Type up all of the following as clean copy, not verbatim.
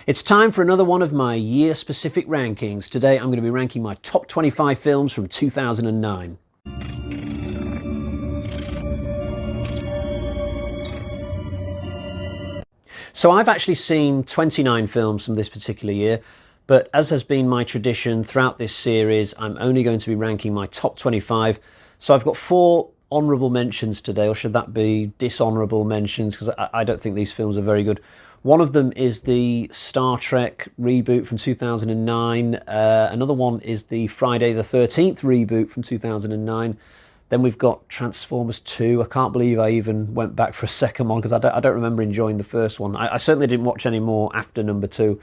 It's time for another one of my year-specific rankings. Today I'm going to be ranking my top 25 films from 2009. So I've actually seen 29 films from this particular year, but as has been my tradition throughout this series, I'm only going to be ranking my top 25. So I've got 4 honourable mentions today, or should that be dishonourable mentions, because I don't think these films are very good. One of them is the Star Trek reboot from 2009. Another one is the Friday the 13th reboot from 2009. Then we've got Transformers 2. I can't believe I even went back for a second one because I don't remember enjoying the first one. I certainly didn't watch any more after number 2.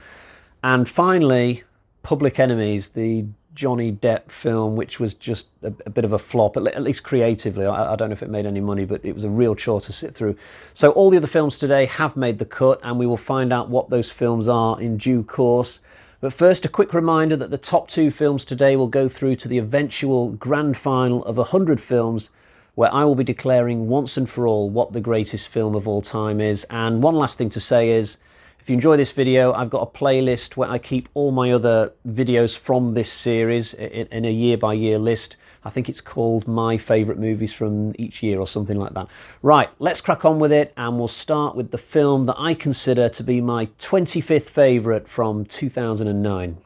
And finally, Public Enemies, the Johnny Depp film, which was just a bit of a flop, at least creatively. I don't know if it made any money, but it was a real chore to sit through. So all the other films today have made the cut, and we will find out what those films are in due course. But first, a quick reminder that the top 2 films today will go through to the eventual grand final of 100 films, where I will be declaring once and for all what the greatest film of all time is. And one last thing to say is, if you enjoy this video, I've got a playlist where I keep all my other videos from this series in a year-by-year list. I think it's called My Favourite Movies from Each Year or something like that. Right, let's crack on with it, and we'll start with the film that I consider to be my 25th favourite from 2009.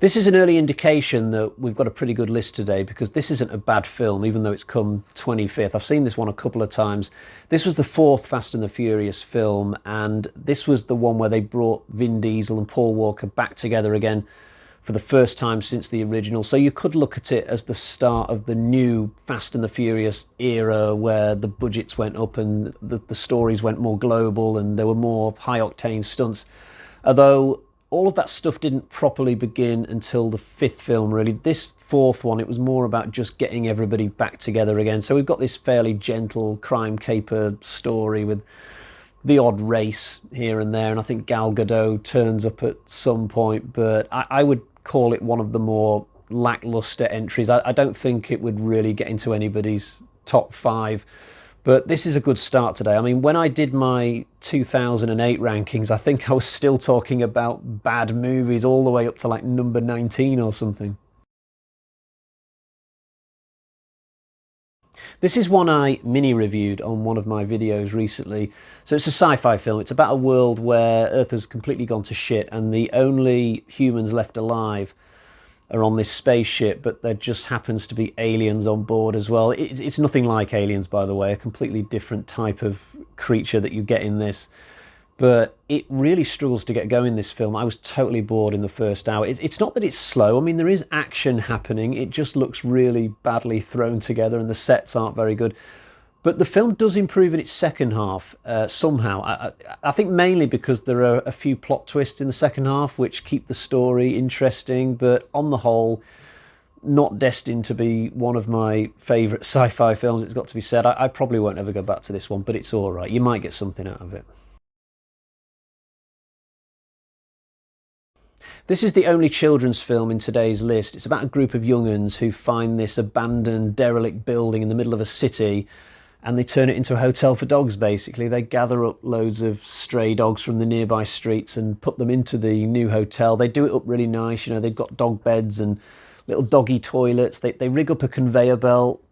This is an early indication that we've got a pretty good list today, because this isn't a bad film, even though it's come 25th. I've seen this one a couple of times. This was the 4th Fast and the Furious film, and this was the one where they brought Vin Diesel and Paul Walker back together again for the first time since the original. So you could look at it as the start of the new Fast and the Furious era, where the budgets went up and the stories went more global and there were more high-octane stunts. Although all of that stuff didn't properly begin until the 5th film, really. This 4th one, it was more about just getting everybody back together again. So we've got this fairly gentle crime caper story with the odd race here and there, and I think Gal Gadot turns up at some point, but I would call it one of the more lackluster entries. I don't think it would really get into anybody's top 5. But this is a good start today. I mean, when I did my 2008 rankings, I think I was still talking about bad movies all the way up to like number 19 or something. This is one I mini-reviewed on one of my videos recently. So it's a sci-fi film. It's about a world where Earth has completely gone to shit and the only humans left alive are on this spaceship, but there just happens to be aliens on board as well. It's nothing like aliens, by the way, a completely different type of creature that you get in this. But it really struggles to get going, this film. I was totally bored in the first hour. It's not that it's slow. I mean, there is action happening. It just looks really badly thrown together and the sets aren't very good. But the film does improve in its second half somehow. I think mainly because there are a few plot twists in the second half which keep the story interesting, but on the whole, not destined to be one of my favourite sci-fi films, it's got to be said. I probably won't ever go back to this one, but it's all right. You might get something out of it. This is the only children's film in today's list. It's about a group of young'uns who find this abandoned, derelict building in the middle of a city, and they turn it into a hotel for dogs, basically. They gather up loads of stray dogs from the nearby streets and put them into the new hotel. They do it up really nice. You know, they've got dog beds and little doggy toilets. They rig up a conveyor belt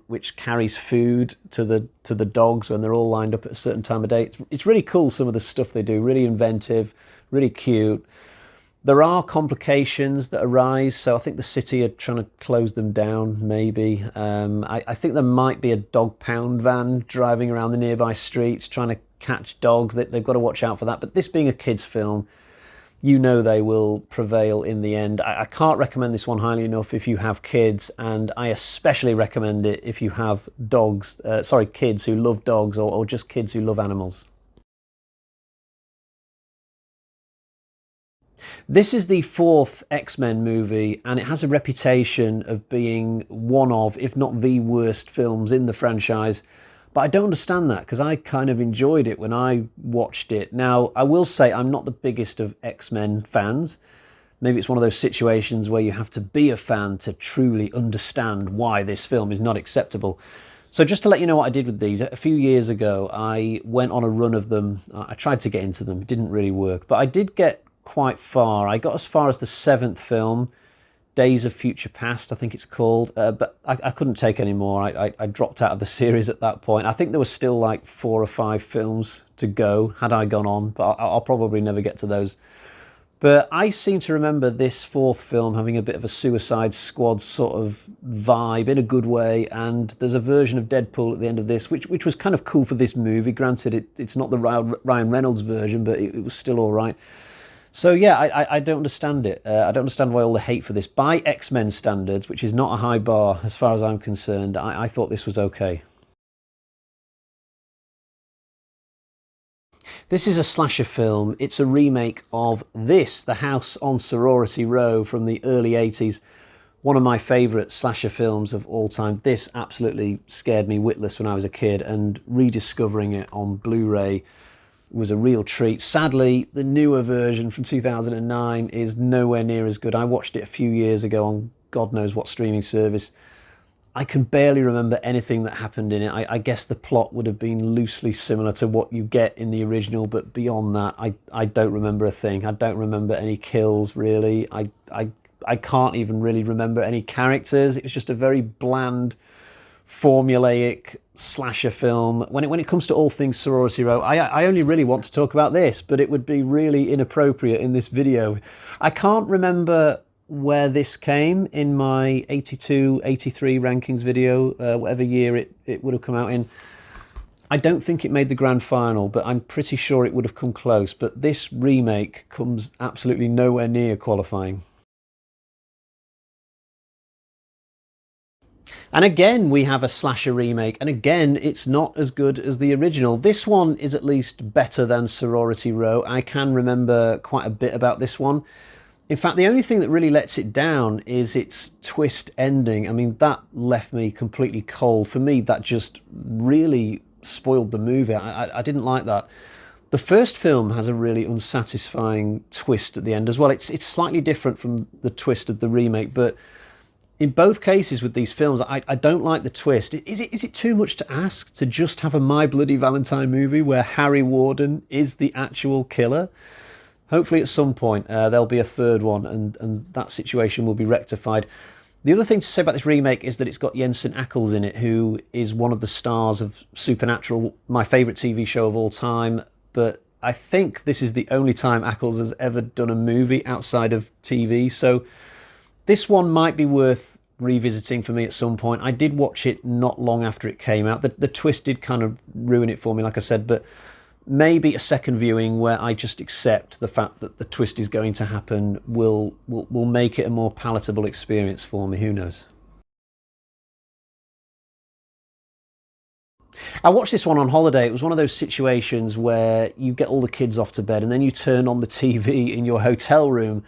which carries food to the dogs when they're all lined up at a certain time of day. It's really cool, some of the stuff they do. Really inventive, really cute. There are complications that arise, so I think the city are trying to close them down, maybe. I think there might be a dog pound van driving around the nearby streets trying to catch dogs. They've got to watch out for that. But this being a kids' film, you know they will prevail in the end. I can't recommend this one highly enough if you have kids, and I especially recommend it if you have kids who love dogs, or just kids who love animals. This is the 4th X-Men movie, and it has a reputation of being one of, if not the worst films in the franchise. But I don't understand that, because I kind of enjoyed it when I watched it. Now, I will say I'm not the biggest of X-Men fans. Maybe it's one of those situations where you have to be a fan to truly understand why this film is not acceptable. So just to let you know what I did with these, a few years ago, I went on a run of them. I tried to get into them. It didn't really work, but I did get quite far. I got as far as the seventh film, Days of Future Past, I think it's called, but I couldn't take any more. I dropped out of the series at that point. I think there was still like 4 or 5 films to go had I gone on, but I'll probably never get to those. But I seem to remember this fourth film having a bit of a Suicide Squad sort of vibe in a good way, and there's a version of Deadpool at the end of this, which was kind of cool for this movie. Granted, it's not the Ryan Reynolds version, but it was still all right. So yeah, I don't understand it. I don't understand why all the hate for this. By X-Men standards, which is not a high bar as far as I'm concerned, I thought this was okay. This is a slasher film. It's a remake of this, The House on Sorority Row from the early 80s. One of my favourite slasher films of all time. This absolutely scared me witless when I was a kid, and rediscovering it on Blu-ray was a real treat. Sadly, the newer version from 2009 is nowhere near as good. I watched it a few years ago on God knows what streaming service. I can barely remember anything that happened in it. I guess the plot would have been loosely similar to what you get in the original, but beyond that, I don't remember a thing. I don't remember any kills, really. I can't even really remember any characters. It was just a very bland, formulaic slasher film. When it comes to all things Sorority Row, I only really want to talk about this, but it would be really inappropriate in this video. I can't remember where this came in my 82, 83 rankings video, whatever year it would have come out in. I don't think it made the grand final, but I'm pretty sure it would have come close. But this remake comes absolutely nowhere near qualifying. And again, we have a slasher remake, and again, it's not as good as the original. This one is at least better than Sorority Row. I can remember quite a bit about this one. In fact, the only thing that really lets it down is its twist ending. I mean, that left me completely cold. For me, that just really spoiled the movie. I didn't like that. The first film has a really unsatisfying twist at the end as well. It's slightly different from the twist of the remake, but in both cases with these films, I don't like the twist. Is it too much to ask to just have a My Bloody Valentine movie where Harry Warden is the actual killer? Hopefully at some point there'll be a third one, and that situation will be rectified. The other thing to say about this remake is that it's got Jensen Ackles in it, who is one of the stars of Supernatural, my favourite TV show of all time. But I think this is the only time Ackles has ever done a movie outside of TV. So this one might be worth revisiting for me at some point. I did watch it not long after it came out. The twist did kind of ruin it for me, like I said, but maybe a second viewing where I just accept the fact that the twist is going to happen will make it a more palatable experience for me. Who knows? I watched this one on holiday. It was one of those situations where you get all the kids off to bed and then you turn on the TV in your hotel room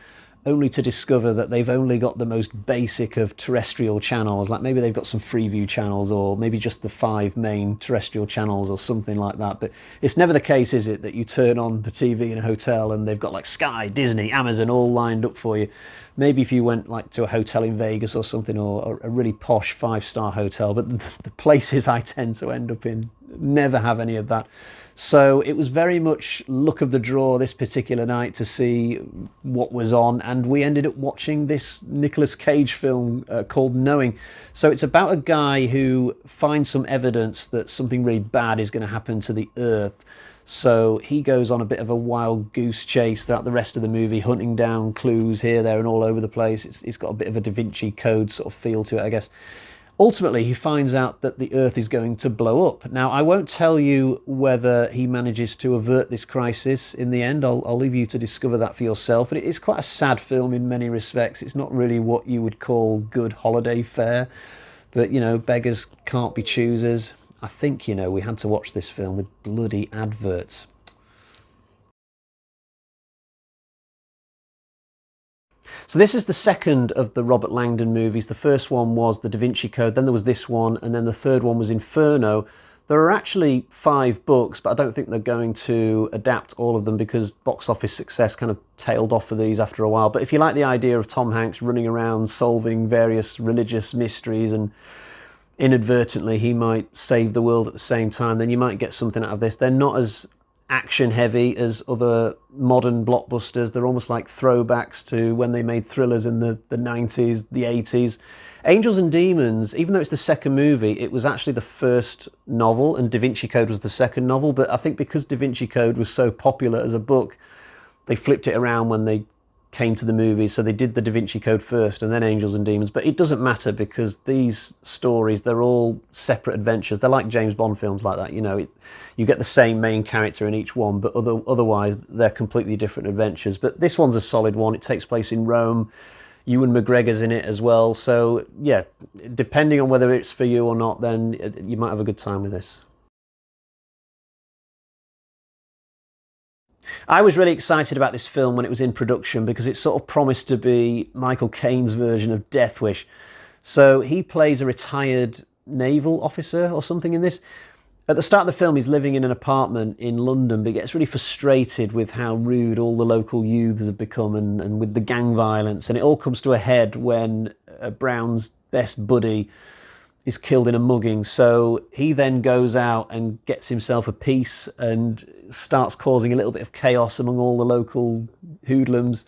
only to discover that they've only got the most basic of terrestrial channels. Like maybe they've got some Freeview channels, or maybe just the 5 main terrestrial channels or something like that. But it's never the case, is it, that you turn on the TV in a hotel and they've got like Sky, Disney, Amazon all lined up for you. Maybe if you went like to a hotel in Vegas or something, or a really posh 5-star hotel, but the places I tend to end up in never have any of that. So it was very much luck of the draw this particular night to see what was on, and we ended up watching this Nicolas Cage film called Knowing. So it's about a guy who finds some evidence that something really bad is going to happen to the Earth. So he goes on a bit of a wild goose chase throughout the rest of the movie, hunting down clues here, there, and all over the place. It's got a bit of a Da Vinci Code sort of feel to it, I guess. Ultimately, he finds out that the Earth is going to blow up. Now, I won't tell you whether he manages to avert this crisis in the end. I'll leave you to discover that for yourself. But it is quite a sad film in many respects. It's not really what you would call good holiday fare. But, you know, beggars can't be choosers. I think, you know, we had to watch this film with bloody adverts. So this is the second of the Robert Langdon movies. The first one was The Da Vinci Code, then there was this one, and then the third one was Inferno. There are actually 5 books, but I don't think they're going to adapt all of them because box office success kind of tailed off for these after a while. But if you like the idea of Tom Hanks running around solving various religious mysteries and inadvertently he might save the world at the same time, then you might get something out of this. They're not as action heavy as other modern blockbusters. They're almost like throwbacks to when they made thrillers in the 90s, the 80s. Angels and Demons, even though it's the second movie, it was actually the first novel, and Da Vinci Code was the second novel. But I think because Da Vinci Code was so popular as a book, they flipped it around when they came to the movies. So they did the Da Vinci Code first and then Angels and Demons. But it doesn't matter because these stories, they're all separate adventures. They're like James Bond films like that. You know, you get the same main character in each one, but otherwise they're completely different adventures. But this one's a solid one. It takes place in Rome. Ewan McGregor's in it as well. So yeah, depending on whether it's for you or not, then you might have a good time with this. I was really excited about this film when it was in production because it sort of promised to be Michael Caine's version of Death Wish. So he plays a retired naval officer or something in this. At the start of the film, he's living in an apartment in London, but he gets really frustrated with how rude all the local youths have become and with the gang violence. And it all comes to a head when Brown's best buddy is killed in a mugging. So he then goes out and gets himself a piece and starts causing a little bit of chaos among all the local hoodlums.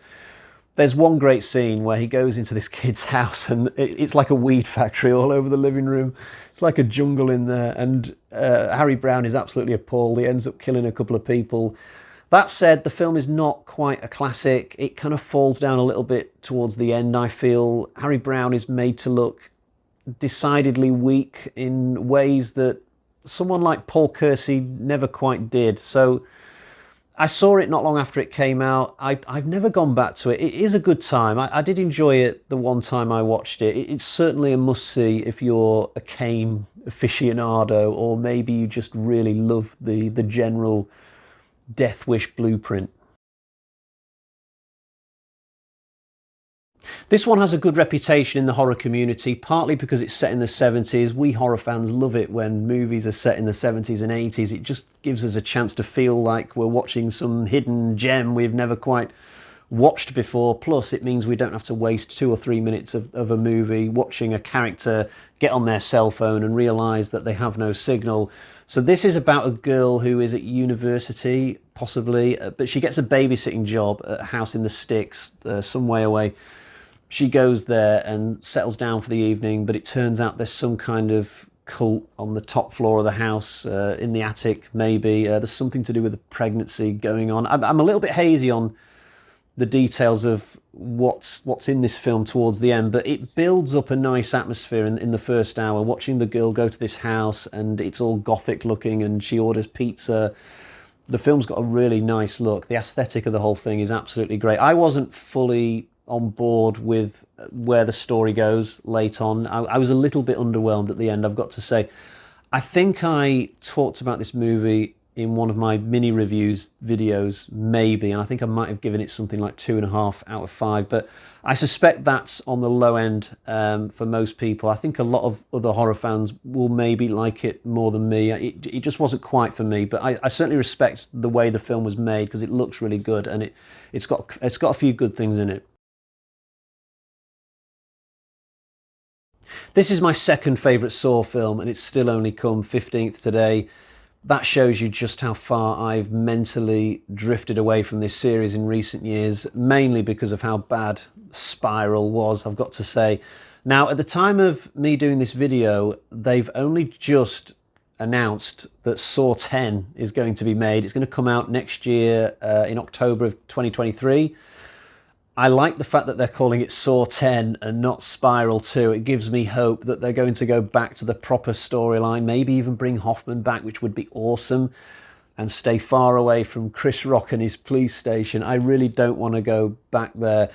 There's one great scene where he goes into this kid's house and it's like a weed factory all over the living room. It's like a jungle in there, and Harry Brown is absolutely appalled. He ends up killing a couple of people. That said, the film is not quite a classic. It kind of falls down a little bit towards the end, I feel. Harry Brown is made to look decidedly weak in ways that someone like Paul Kersey never quite did. So I saw it not long after it came out. I've never gone back to it. It is a good time. I did enjoy it the one time I watched it. It's certainly a must-see if you're a Kane aficionado, or maybe you just really love the general Death Wish blueprint. This one has a good reputation in the horror community, partly because it's set in the 70s. We horror fans love it when movies are set in the 70s and 80s. It just gives us a chance to feel like we're watching some hidden gem we've never quite watched before. Plus, it means we don't have to waste 2 or 3 minutes of a movie watching a character get on their cell phone and realise that they have no signal. So this is about a girl who is at university, possibly, but she gets a babysitting job at a house in the sticks, some way away. She goes there and settles down for the evening, but it turns out there's some kind of cult on the top floor of the house, in the attic maybe. There's something to do with a pregnancy going on. I'm a little bit hazy on the details of what's in this film towards the end, but it builds up a nice atmosphere in the first hour, watching the girl go to this house and it's all gothic looking and she orders pizza. The film's got a really nice look. The aesthetic of the whole thing is absolutely great. I wasn't fully on board with where the story goes late on. I was a little bit underwhelmed at the end, I've got to say. I think I talked about this movie in one of my mini reviews videos, maybe, and I think I might have given it something like 2.5 out of 5, but I suspect that's on the low end for most people. I think a lot of other horror fans will maybe like it more than me. It just wasn't quite for me, but I certainly respect the way the film was made because it looks really good and it's got a few good things in it. This is my second favourite Saw film, and it's still only come 15th today. That shows you just how far I've mentally drifted away from this series in recent years, mainly because of how bad Spiral was, I've got to say. Now, at the time of me doing this video, they've only just announced that Saw 10 is going to be made. It's going to come out next year in October of 2023. I like the fact that they're calling it Saw 10 and not Spiral 2. It gives me hope that they're going to go back to the proper storyline, maybe even bring Hoffman back, which would be awesome, and stay far away from Chris Rock and his police station. I really don't want to go back there.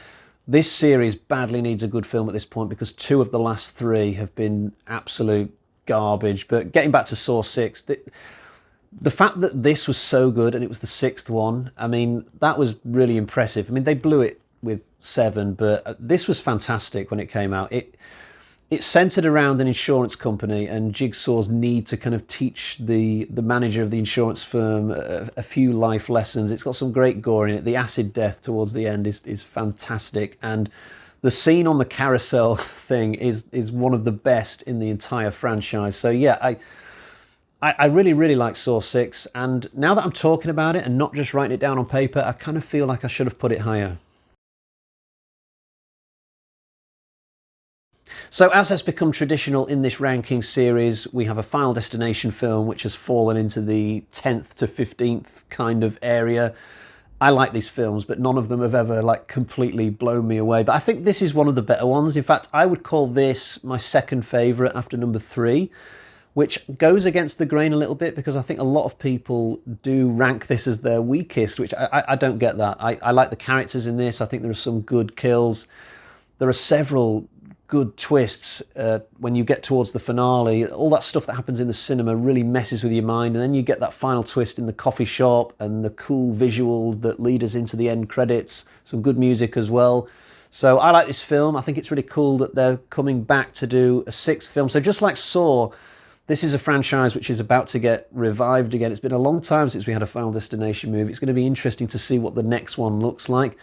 This series badly needs a good film at this point because 2 of the last 3 have been absolute garbage. But getting back to Saw 6, the fact that this was so good and it was the 6th one, I mean, that was really impressive. I mean, they blew it with 7, but this was fantastic when it came out. It centered around an insurance company and Jigsaw's need to kind of teach the manager of the insurance firm a few life lessons. It's got some great gore in it. The acid death towards the end is fantastic, and The scene on the carousel thing is one of the best in the entire franchise. So yeah, I really, really like Saw 6, and now that I'm talking about it and not just writing it down on paper, I kind of feel like I should have put it higher. So as has become traditional in this ranking series, we have a Final Destination film which has fallen into the 10th to 15th kind of area. I like these films, but none of them have ever like completely blown me away. But I think this is one of the better ones. In fact, I would call this my second favourite after number 3, which goes against the grain a little bit because I think a lot of people do rank this as their weakest, which I don't get that. I like the characters in this. I think there are some good kills. There are several good twists when you get towards the finale. All that stuff that happens in the cinema really messes with your mind, and then you get that final twist in the coffee shop and the cool visuals that lead us into the end credits. Some good music as well. So I like this film. I think it's really cool that they're coming back to do a 6th film. So just like Saw, this is a franchise which is about to get revived again. It's been a long time since we had a Final Destination movie. It's going to be interesting to see what the next one looks like.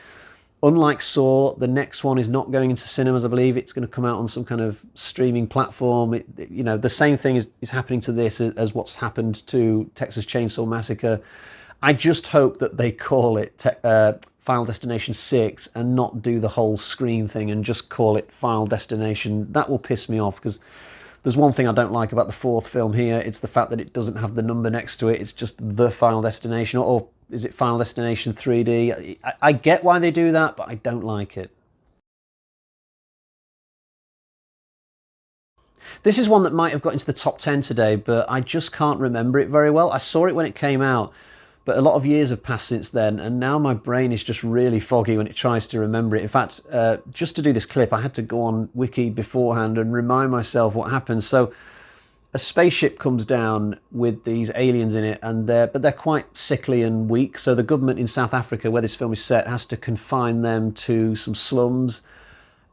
Unlike Saw, the next one is not going into cinemas, I believe. It's going to come out on some kind of streaming platform. The same thing is happening to this as what's happened to Texas Chainsaw Massacre. I just hope that they call it Final Destination 6 and not do the whole Scream thing and just call it Final Destination. That will piss me off, because there's one thing I don't like about the 4th film here. It's the fact that it doesn't have the number next to it. It's just The Final Destination, or is it Final Destination 3D? I get why they do that, but I don't like it. This is one that might have got into the top 10 today, but I just can't remember it very well. I saw it when it came out, but a lot of years have passed since then, and now my brain is just really foggy when it tries to remember it. In fact, just to do this clip, I had to go on Wiki beforehand and remind myself what happened. So a spaceship comes down with these aliens in it, and they're quite sickly and weak. So the government in South Africa, where this film is set, has to confine them to some slums.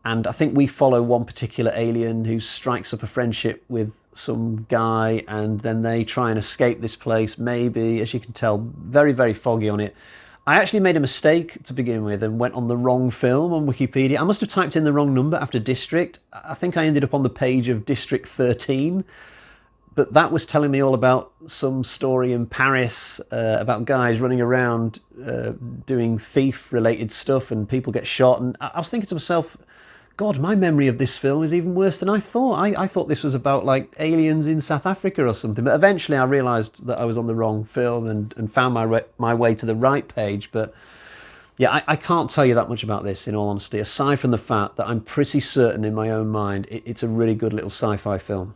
And I think we follow one particular alien who strikes up a friendship with some guy, and then they try and escape this place. Maybe, as you can tell, very, very foggy on it. I actually made a mistake to begin with and went on the wrong film on Wikipedia. I must have typed in the wrong number after District. I think I ended up on the page of District 13. But that was telling me all about some story in Paris about guys running around doing thief-related stuff, and people get shot. And I was thinking to myself, God, my memory of this film is even worse than I thought. I thought this was about like aliens in South Africa or something. But eventually I realised that I was on the wrong film and found my way to the right page. But yeah, I can't tell you that much about this, in all honesty, aside from the fact that I'm pretty certain in my own mind it's a really good little sci-fi film.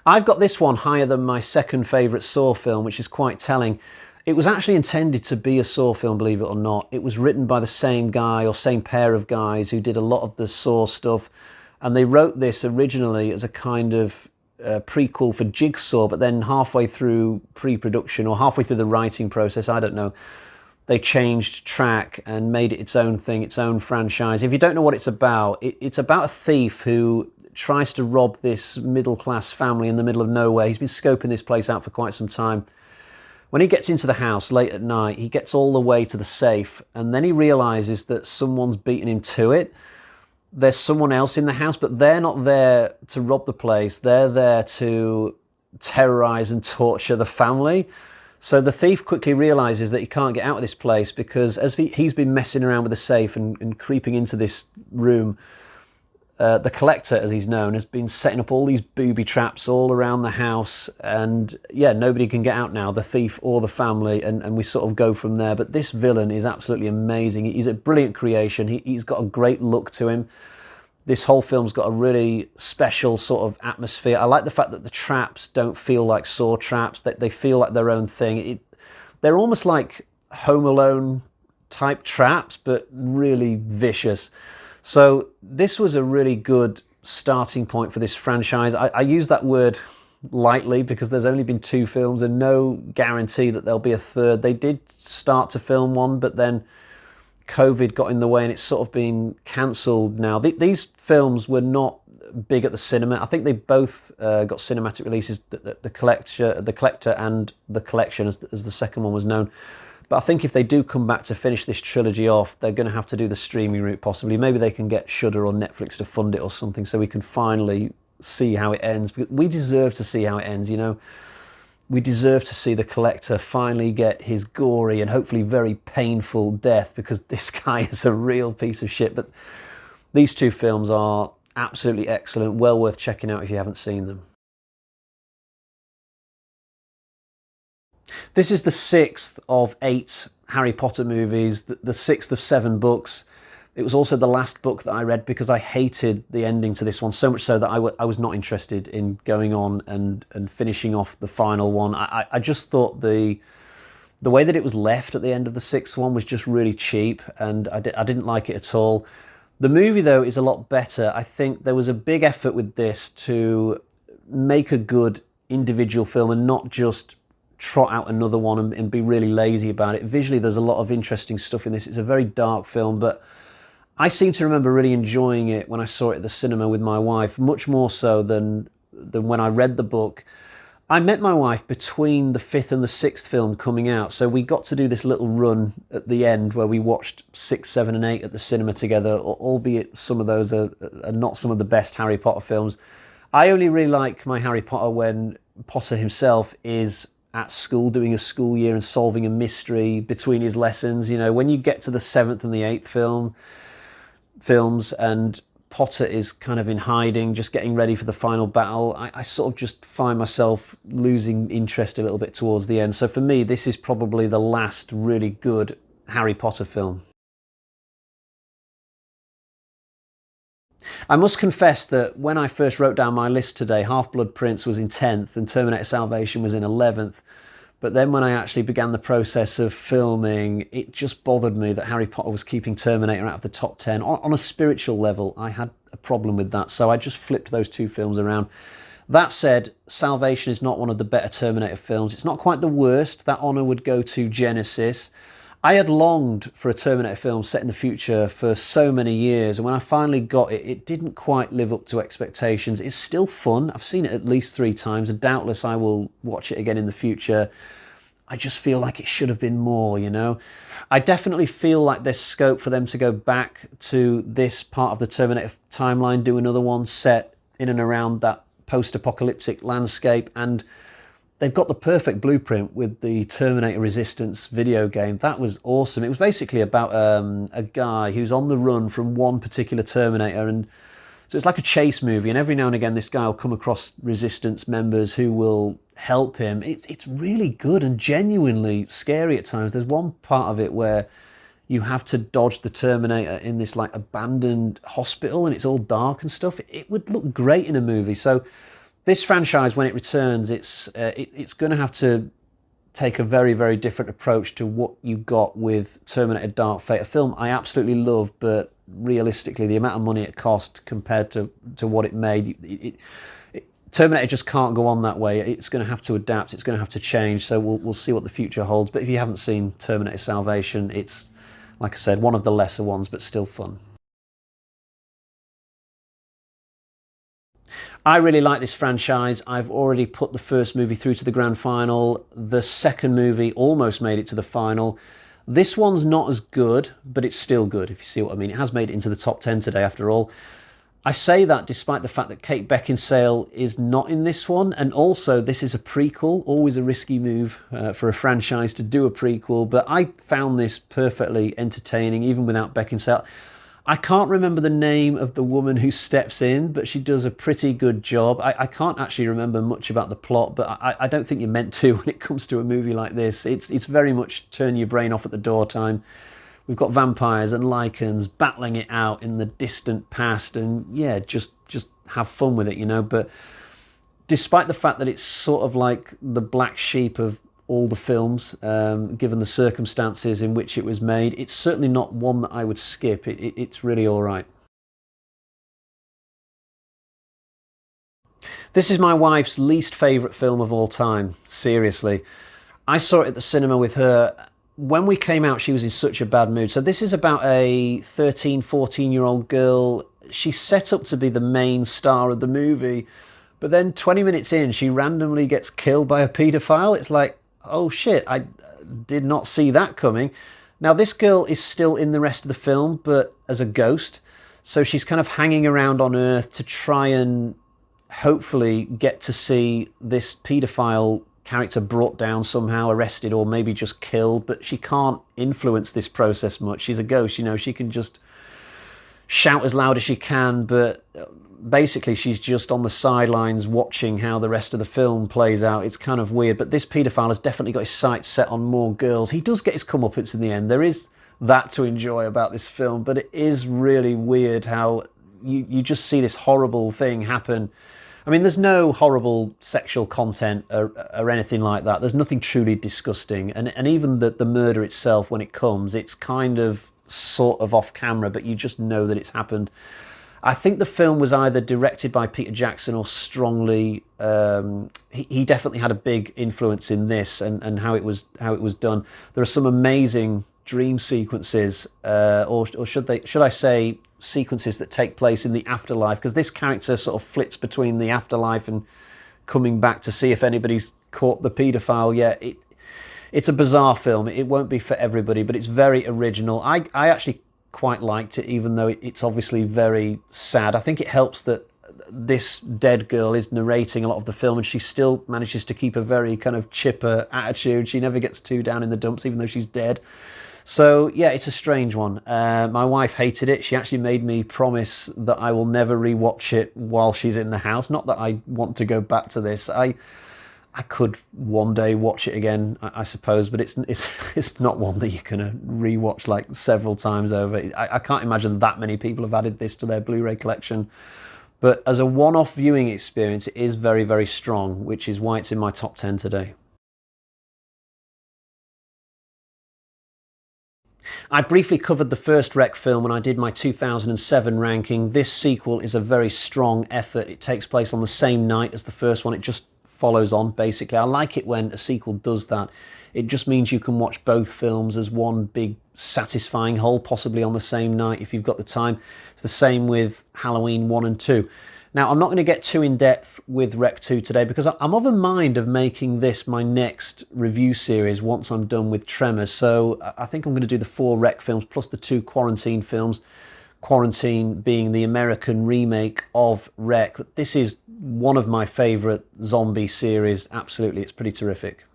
I've got this one higher than my second favourite Saw film, which is quite telling. It was actually intended to be a Saw film, believe it or not. It was written by the same guy, or same pair of guys, who did a lot of the Saw stuff. And they wrote this originally as a kind of prequel for Jigsaw, but then halfway through pre-production, or halfway through the writing process, I don't know, they changed track and made it its own thing, its own franchise. If you don't know what it's about, it's about a thief who tries to rob this middle-class family in the middle of nowhere. He's been scoping this place out for quite some time. When he gets into the house late at night, he gets all the way to the safe, and then he realises that someone's beaten him to it. There's someone else in the house, but they're not there to rob the place. They're there to terrorise and torture the family. So the thief quickly realises that he can't get out of this place, because as he's been messing around with the safe and creeping into this room, the collector, as he's known, has been setting up all these booby traps all around the house, and yeah, nobody can get out now, the thief or the family, and we sort of go from there. But this villain is absolutely amazing. He's a brilliant creation. He's got a great look to him. This whole film's got a really special sort of atmosphere. I like the fact that the traps don't feel like Saw traps, that they feel like their own thing. They're almost like Home Alone type traps, but really vicious. So this was a really good starting point for this franchise. I use that word lightly because there's only been 2 films and no guarantee that there'll be a third. They did start to film one, but then COVID got in the way and it's sort of been cancelled now. These films were not big at the cinema. I think they both got cinematic releases, the Collector and The Collection, as the second one was known. But I think if they do come back to finish this trilogy off, they're going to have to do the streaming route possibly. Maybe they can get Shudder or Netflix to fund it or something so we can finally see how it ends. Because we deserve to see how it ends, you know. We deserve to see the Collector finally get his gory and hopefully very painful death, because this guy is a real piece of shit. But these two films are absolutely excellent, well worth checking out if you haven't seen them. This is the 6th of 8 Harry Potter movies, the 6th of 7 books. It was also the last book that I read because I hated the ending to this one, so much so that I was not interested in going on and finishing off the final one. I just thought the way that it was left at the end of the 6th one was just really cheap, and I didn't like it at all. The movie, though, is a lot better. I think there was a big effort with this to make a good individual film and not just trot out another one and be really lazy about it. Visually, there's a lot of interesting stuff in this. It's a very dark film, but I seem to remember really enjoying it when I saw it at the cinema with my wife, much more so than when I read the book. I met my wife between the 5th and the 6th film coming out, so we got to do this little run at the end where we watched 6, 7 and 8 at the cinema together, albeit some of those are not some of the best Harry Potter films. I only really like my Harry Potter when Potter himself is at school doing a school year and solving a mystery between his lessons. You know, when you get to the 7th and the 8th films and Potter is kind of in hiding, just getting ready for the final battle, I sort of just find myself losing interest a little bit towards the end. So for me, this is probably the last really good Harry Potter film. I must confess that when I first wrote down my list today, Half-Blood Prince was in 10th and Terminator Salvation was in 11th. But then when I actually began the process of filming, it just bothered me that Harry Potter was keeping Terminator out of the top 10. On a spiritual level, I had a problem with that, so I just flipped those two films around. That said, Salvation is not one of the better Terminator films. It's not quite the worst. That honour would go to Genesis. I had longed for a Terminator film set in the future for so many years, and when I finally got it, it didn't quite live up to expectations. It's still fun. I've seen it at least 3 times, and doubtless I will watch it again in the future. I just feel like it should have been more, you know? I definitely feel like there's scope for them to go back to this part of the Terminator timeline, do another one set in and around that post-apocalyptic landscape, and they've got the perfect blueprint with the Terminator Resistance video game. That was awesome. It was basically about a guy who's on the run from one particular Terminator, and so it's like a chase movie, and every now and again this guy will come across Resistance members who will help him. It's really good and genuinely scary at times. There's one part of it where you have to dodge the Terminator in this like abandoned hospital, and it's all dark and stuff. It would look great in a movie. So this franchise, when it returns, it's going to have to take a very, very different approach to what you got with Terminator Dark Fate, a film I absolutely love, but realistically, the amount of money it cost compared to what it made, Terminator just can't go on that way. It's going to have to adapt. It's going to have to change. So we'll see what the future holds. But if you haven't seen Terminator Salvation, it's, like I said, one of the lesser ones, but still fun. I really like this franchise. I've already put the first movie through to the grand final. The second movie almost made it to the final. This one's not as good, but it's still good, if you see what I mean. It has made it into the top 10 today, after all. I say that despite the fact that Kate Beckinsale is not in this one, and also this is a prequel, always a risky move for a franchise to do a prequel, but I found this perfectly entertaining, even without Beckinsale. I can't remember the name of the woman who steps in, but she does a pretty good job. I can't actually remember much about the plot, but I don't think you're meant to when it comes to a movie like this. It's very much turn your brain off at the door time. We've got vampires and lichens battling it out in the distant past, and yeah, just have fun with it, you know. But despite the fact that it's sort of like the black sheep of all the films, given the circumstances in which it was made, it's certainly not one that I would skip. It's really all right. This is my wife's least favourite film of all time, seriously. I saw it at the cinema with her. When we came out, she was in such a bad mood. So this is about a 13, 14-year-old girl. She's set up to be the main star of the movie, but then 20 minutes in, she randomly gets killed by a paedophile. It's like, oh shit, Did not see that coming. Now, this girl is still in the rest of the film, but as a ghost. So she's kind of hanging around on Earth to try and hopefully get to see this paedophile character brought down somehow, arrested, or maybe just killed. But she can't influence this process much. She's a ghost, she can just shout as loud as she can, but basically she's just on the sidelines watching how the rest of the film plays out. It's kind of weird, but this paedophile has definitely got his sights set on more girls. He does get his comeuppance in the end. There is that to enjoy about this film, but it is really weird how you just see this horrible thing happen. I mean, there's no horrible sexual content or anything like that. There's nothing truly disgusting. And even the murder itself, when it comes, it's kind of sort of off camera, but you just know that it's happened. I think the film was either directed by Peter Jackson or strongly. He definitely had a big influence in this and how it was done. There are some amazing dream sequences, or should I say sequences that take place in the afterlife, because this character sort of flits between the afterlife and coming back to see if anybody's caught the paedophile yet. It's a bizarre film. It won't be for everybody, but it's very original. I actually quite liked it, even though it's obviously very sad. I think it helps that this dead girl is narrating a lot of the film, and she still manages to keep a very kind of chipper attitude. She never gets too down in the dumps, even though she's dead. So yeah, it's a strange one. My wife hated it. She actually made me promise that I will never rewatch it while she's in the house. Not that I want to go back to this. I could one day watch it again, I suppose, but it's not one that you're going to rewatch like several times over. I can't imagine that many people have added this to their Blu-ray collection. But as a one-off viewing experience, it is very, very strong, which is why it's in my top 10 today. I briefly covered the first Rec film when I did my 2007 ranking. This sequel is a very strong effort. It takes place on the same night as the first one. It just follows on, basically. I like it when a sequel does that. It just means you can watch both films as one big satisfying whole, possibly on the same night if you've got the time. It's the same with Halloween 1 and 2. Now, I'm not going to get too in-depth with Rec 2 today because I'm of a mind of making this my next review series once I'm done with Tremors. So I think I'm going to do the 4 Rec films plus the 2 Quarantine films. Quarantine being the American remake of Rec. This is one of my favourite zombie series. Absolutely, it's pretty terrific.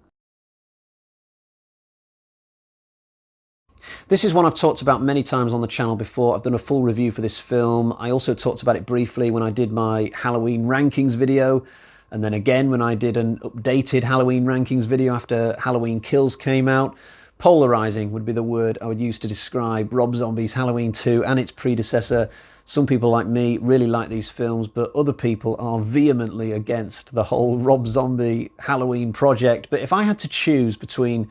This is one I've talked about many times on the channel before. I've done a full review for this film. I also talked about it briefly when I did my Halloween rankings video, and then again when I did an updated Halloween rankings video after Halloween Kills came out. Polarizing would be the word I would use to describe Rob Zombie's Halloween 2 and its predecessor. Some people like me really like these films, but other people are vehemently against the whole Rob Zombie Halloween project. But if I had to choose between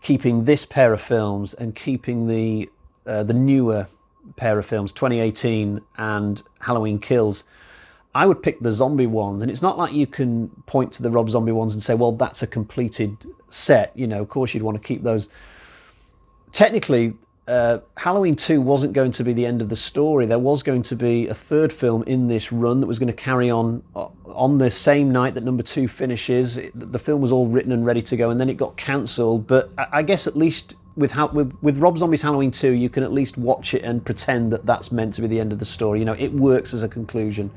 keeping this pair of films and keeping the newer pair of films, 2018 and Halloween Kills, I would pick the zombie ones. And it's not like you can point to the Rob Zombie ones and say, well, that's a completed set. Of course you'd want to keep those. Technically, Halloween 2 wasn't going to be the end of the story. There was going to be a third film in this run that was going to carry on the same night that number 2 finishes. The film was all written and ready to go, and then it got cancelled. But I guess at least with Rob Zombie's Halloween 2, you can at least watch it and pretend that that's meant to be the end of the story. It works as a conclusion.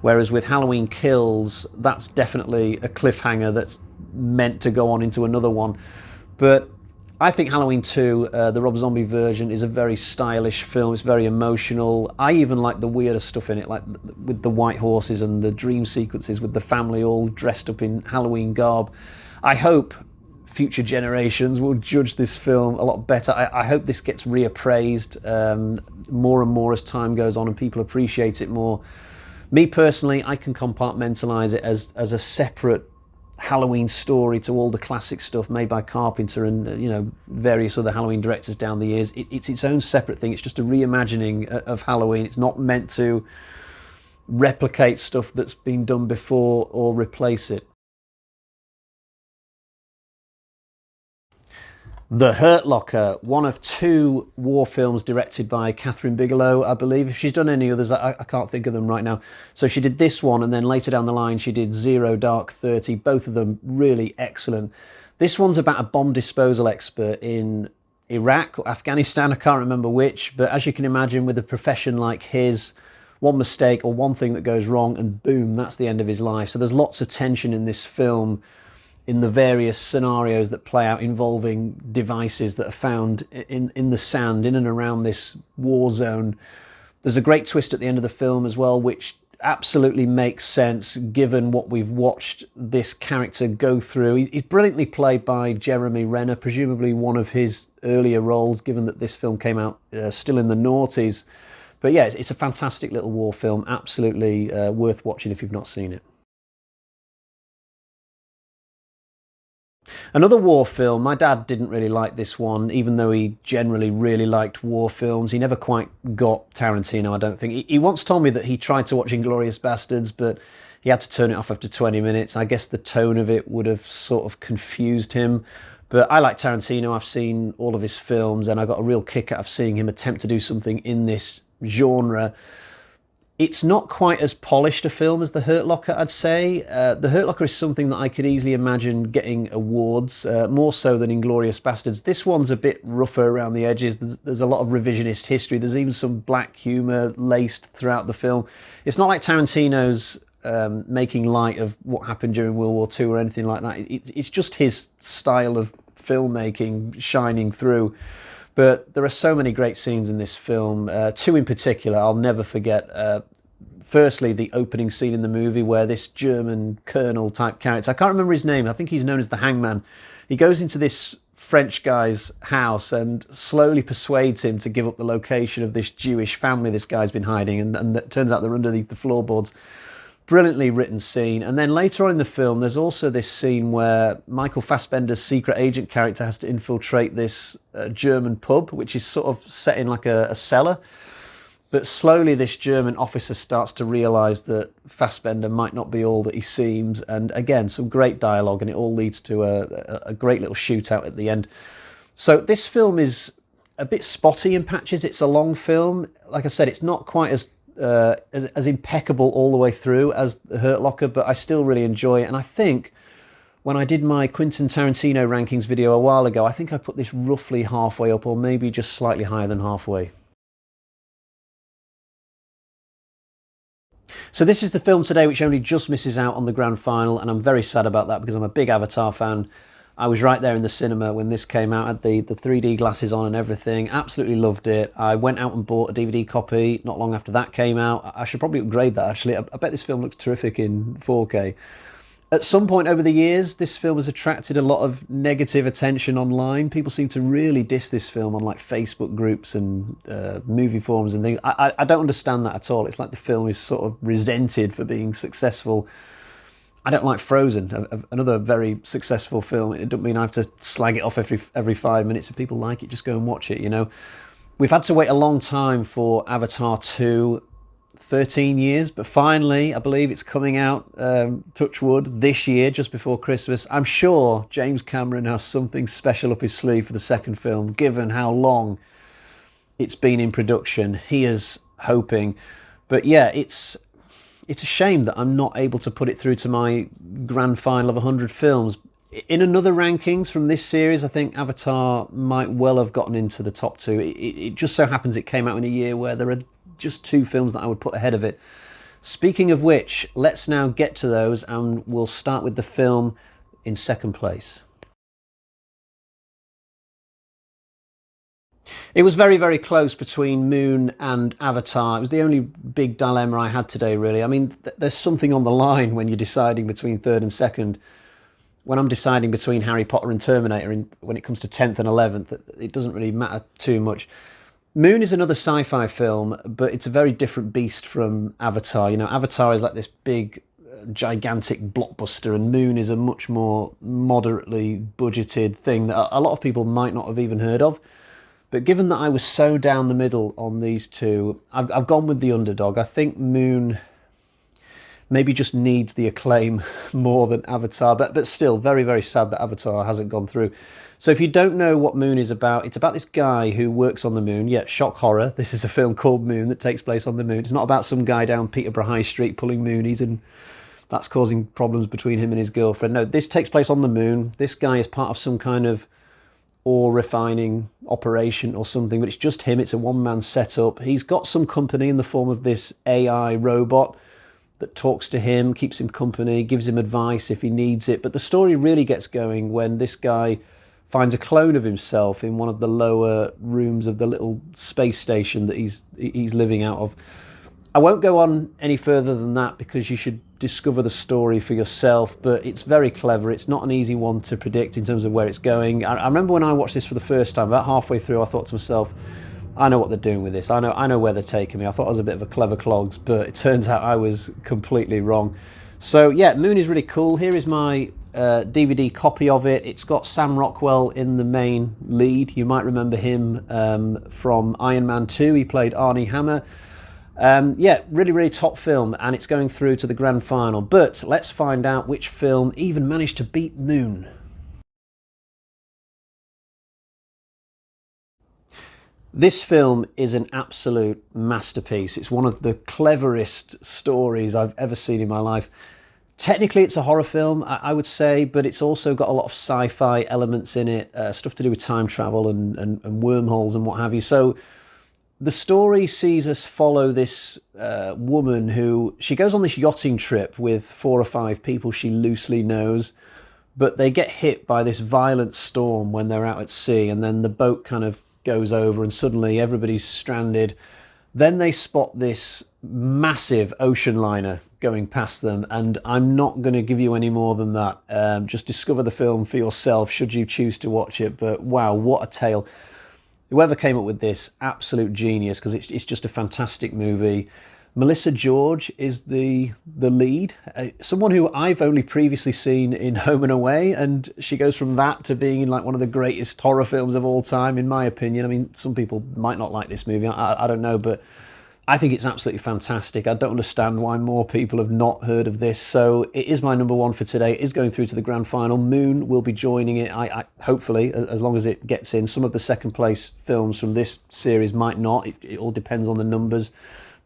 Whereas with Halloween Kills, that's definitely a cliffhanger that's meant to go on into another one. But I think Halloween 2, the Rob Zombie version, is a very stylish film. It's very emotional. I even like the weirder stuff in it, like with the white horses and the dream sequences with the family all dressed up in Halloween garb. I hope future generations will judge this film a lot better. I hope this gets reappraised more and more as time goes on and people appreciate it more. Me personally, I can compartmentalise it as a separate Halloween story to all the classic stuff made by Carpenter and various other Halloween directors down the years. It's its own separate thing. It's just a reimagining of Halloween. It's not meant to replicate stuff that's been done before or replace it. The Hurt Locker, one of two war films directed by Catherine Bigelow, I believe. If she's done any others, I can't think of them right now. So she did this one, and then later down the line, she did Zero Dark 30. Both of them really excellent. This one's about a bomb disposal expert in Iraq or Afghanistan, I can't remember which. But as you can imagine, with a profession like his, one mistake or one thing that goes wrong, and boom, that's the end of his life. So there's lots of tension in this film, in the various scenarios that play out involving devices that are found in the sand in and around this war zone. There's a great twist at the end of the film as well, which absolutely makes sense given what we've watched this character go through. He's brilliantly played by Jeremy Renner, presumably one of his earlier roles, given that this film came out still in the noughties. But yeah, it's a fantastic little war film, absolutely worth watching if you've not seen it. Another war film, my dad didn't really like this one, even though he generally really liked war films. He never quite got Tarantino, I don't think. He once told me that he tried to watch Inglourious Basterds, but he had to turn it off after 20 minutes. I guess the tone of it would have sort of confused him. But I like Tarantino. I've seen all of his films, and I got a real kick out of seeing him attempt to do something in this genre. It's not quite as polished a film as The Hurt Locker, I'd say. The Hurt Locker is something that I could easily imagine getting awards, more so than Inglourious Basterds. This one's a bit rougher around the edges. There's a lot of revisionist history. There's even some black humour laced throughout the film. It's not like Tarantino's making light of what happened during World War II or anything like that. It's just his style of filmmaking shining through. But there are so many great scenes in this film, two in particular I'll never forget. Firstly, the opening scene in the movie where this German colonel type character, I can't remember his name, I think he's known as the Hangman, he goes into this French guy's house and slowly persuades him to give up the location of this Jewish family this guy's been hiding, and it turns out they're underneath the floorboards. Brilliantly written scene. And then later on in the film, there's also this scene where Michael Fassbender's secret agent character has to infiltrate this German pub, which is sort of set in like a cellar. But slowly this German officer starts to realise that Fassbender might not be all that he seems. And again, some great dialogue, and it all leads to a great little shootout at the end. So this film is a bit spotty in patches. It's a long film. Like I said, it's not quite as impeccable all the way through as The Hurt Locker, but I still really enjoy it. And I think when I did my Quentin Tarantino rankings video a while ago, I think I put this roughly halfway up, or maybe just slightly higher than halfway. So this is the film today which only just misses out on the grand final, and I'm very sad about that because I'm a big Avatar fan. I was right there in the cinema when this came out, had the 3D glasses on and everything, absolutely loved it. I went out and bought a DVD copy not long after that came out. I should probably upgrade that actually. I bet this film looks terrific in 4K. At some point over the years, this film has attracted a lot of negative attention online. People seem to really diss this film on like Facebook groups and movie forums and things. I don't understand that at all. It's like the film is sort of resented for being successful. I don't like Frozen, another very successful film. It doesn't mean I have to slag it off every 5 minutes. If people like it, just go and watch it, you know. We've had to wait a long time for Avatar 2, 13 years, but finally, I believe it's coming out, touch wood, this year, just before Christmas. I'm sure James Cameron has something special up his sleeve for the second film, given how long it's been in production. He is hoping. But yeah, it's a shame that I'm not able to put it through to my grand final of 100 films. In another rankings from this series, I think Avatar might well have gotten into the top two. It just so happens it came out in a year where there are just two films that I would put ahead of it. Speaking of which, let's now get to those, and we'll start with the film in second place. It was very, very close between Moon and Avatar. It was the only big dilemma I had today, really. I mean, there's something on the line when you're deciding between third and second. When I'm deciding between Harry Potter and Terminator, when it comes to 10th and 11th, it doesn't really matter too much. Moon is another sci-fi film, but it's a very different beast from Avatar. You know, Avatar is like this big, gigantic blockbuster, and Moon is a much more moderately budgeted thing that a lot of people might not have even heard of. But given that I was so down the middle on these two, I've gone with the underdog. I think Moon maybe just needs the acclaim more than Avatar, but still very, very sad that Avatar hasn't gone through. So if you don't know what Moon is about, it's about this guy who works on the moon. Yeah, shock horror. This is a film called Moon that takes place on the moon. It's not about some guy down Peterborough High Street pulling moonies and that's causing problems between him and his girlfriend. No, this takes place on the moon. This guy is part of some kind of ore refining operation or something, but it's just him. It's a one-man setup. He's got some company in the form of this AI robot that talks to him, keeps him company, gives him advice if he needs it. But the story really gets going when this guy finds a clone of himself in one of the lower rooms of the little space station that he's living out of. I won't go on any further than that because you should discover the story for yourself, but it's very clever. It's not an easy one to predict in terms of where it's going. I remember when I watched this for the first time, about halfway through, I thought to myself, I know what they're doing with this. I know where they're taking me. I thought I was a bit of a clever clogs, but it turns out I was completely wrong. So yeah, Moon is really cool. Here is my DVD copy of it. It's got Sam Rockwell in the main lead. You might remember him from Iron Man 2. He played Arnie Hammer. Yeah, really, really top film, and it's going through to the grand final. But let's find out which film even managed to beat Moon. This film is an absolute masterpiece. It's one of the cleverest stories I've ever seen in my life. Technically, it's a horror film, I would say, but it's also got a lot of sci-fi elements in it, stuff to do with time travel and wormholes and what have you. So the story sees us follow this woman who, she goes on this yachting trip with 4 or 5 people she loosely knows, but they get hit by this violent storm when they're out at sea, and then the boat kind of goes over and suddenly everybody's stranded. Then they spot this massive ocean liner going past them, and I'm not going to give you any more than that. Just discover the film for yourself should you choose to watch it. But wow, what a tale. Whoever came up with this, absolute genius, because it's just a fantastic movie. Melissa George is the lead, someone who I've only previously seen in Home and Away, and she goes from that to being in like one of the greatest horror films of all time, in my opinion. I mean, some people might not like this movie, I don't know, but I think it's absolutely fantastic. I don't understand why more people have not heard of this. So it is my number one for today. It is going through to the grand final. Moon will be joining it, I hopefully, as long as it gets in. Some of the second place films from this series might not. It all depends on the numbers.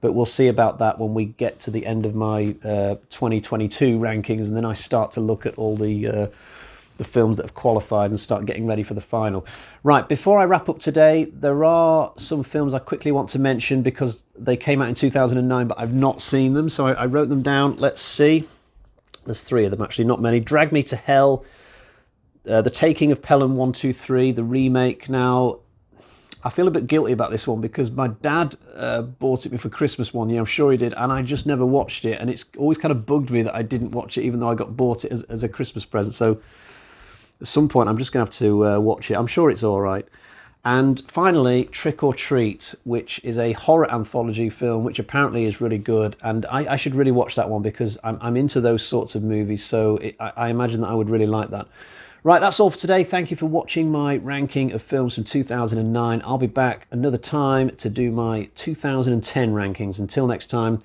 But we'll see about that when we get to the end of my 2022 rankings, and then I start to look at all the films that have qualified and start getting ready for the final. Right, before I wrap up today, there are some films I quickly want to mention because they came out in 2009, but I've not seen them, so I wrote them down. Let's see. There's 3 of them, actually, not many. Drag Me to Hell, The Taking of Pelham 123, the remake. Now, I feel a bit guilty about this one because my dad bought it me for Christmas one year, I'm sure he did, and I just never watched it, and it's always kind of bugged me that I didn't watch it even though I got bought it as a Christmas present. So at some point I'm just going to have to watch it. I'm sure it's all right. And finally, Trick or Treat, which is a horror anthology film, which apparently is really good, and I should really watch that one because I'm into those sorts of movies, so I imagine that I would really like that. Right, that's all for today. Thank you for watching my ranking of films from 2009. I'll be back another time to do my 2010 rankings. Until next time,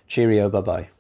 cheerio, bye-bye.